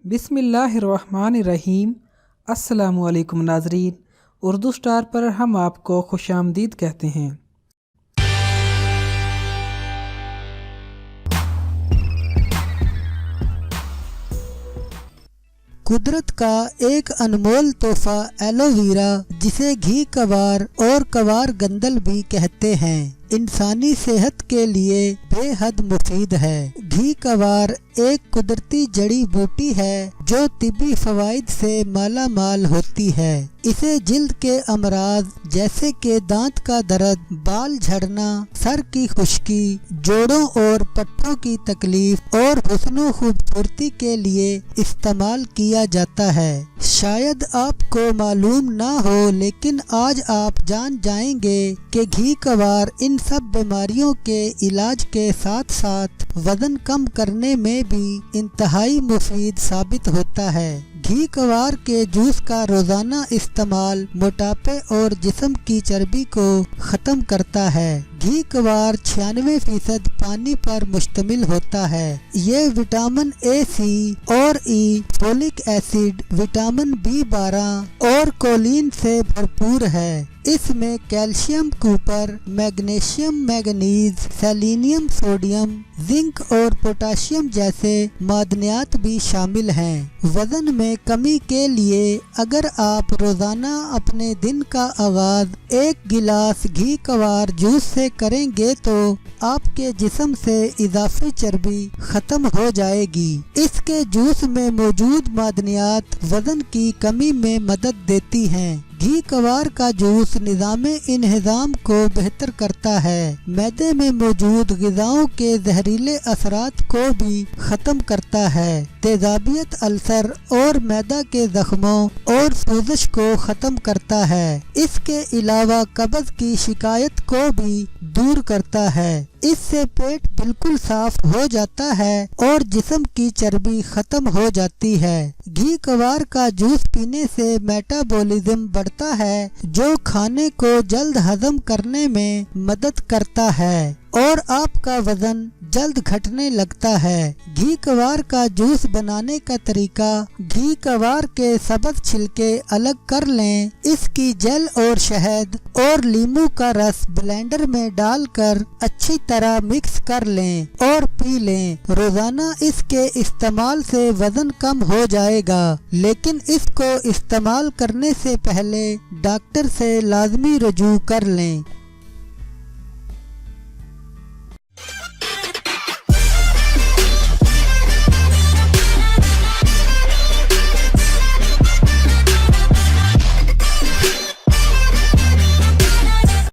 बिस्मिल्लाहिर्रहमानिर्रहीम। अस्सलामुअलैकुम नाज़रीन, उर्दू स्टार पर हम आपको खुश आमदीद कहते हैं। कुदरत का एक अनमोल तोहफा एलोवेरा, जिसे घी कवार और कवार गंदल भी कहते हैं, इंसानी सेहत के लिए बेहद मुफीद है। घी कवार एक कुदरती जड़ी बूटी है जो तिब्बी फवाइद से माला माल होती है। इसे जिल्द के अमराज जैसे कि दांत का दर्द, बाल झड़ना, सर की खुश्की, जोड़ों और पट्टों की तकलीफ और हुस्न खूबसूरती के लिए इस्तेमाल किया जाता है। शायद आपको मालूम ना हो, लेकिन आज आप जान जाएंगे कि घी कवार इन सब बीमारियों के इलाज के साथ साथ वजन कम करने में भी इंतहाई मुफीद साबित होता है। घी कवार के जूस का रोजाना इस्तेमाल मोटापे और जिस्म की चर्बी को ख़त्म करता है। घी कवार 96% पानी पर मुश्तमिल होता है। ये विटामिन ए, सी और ई, फोलिक एसिड, विटामिन B12 और कोलिन से भरपूर है। इसमें calcium, Cooper, magnesium, manganese, selenium, sodium, zinc और पोटाशियम जैसे मादनियात भी शामिल हैं। वजन में कमी के लिए अगर आप रोजाना अपने दिन का आगाज एक गिलास घी कवार जूस से करेंगे तो आपके जिस्म से इजाफी चर्बी खत्म हो जाएगी। इसके जूस में मौजूद मादनियात वजन की कमी में मदद देती हैं। घी कवार का जूस निज़ाम इंहिज़ाम को बेहतर करता है। मैदे में मौजूद ग़िज़ाओं के जहरीले असरात को भी ख़त्म करता है। तेज़ाबियत, अल्सर और मैदा के जख्मों और सोजिश को ख़त्म करता है। इसके अलावा कब्ज़ की शिकायत को भी दूर करता है। इससे पेट बिल्कुल साफ हो जाता है और जिस्म की चर्बी खत्म हो जाती है। घी कवार का जूस पीने से मेटाबॉलिज्म बढ़ता है, जो खाने को जल्द हजम करने में मदद करता है और आपका वजन जल्द घटने लगता है। घी कवार का जूस बनाने का तरीका: घी कवार के सब्ज़ छिलके अलग कर लें। इसकी जेल और शहद और लीमू का रस ब्लेंडर में डालकर अच्छी तरह मिक्स कर लें और पी लें। रोजाना इसके इस्तेमाल से वजन कम हो जाएगा, लेकिन इसको इस्तेमाल करने से पहले डॉक्टर से लाजमी रजू कर लें।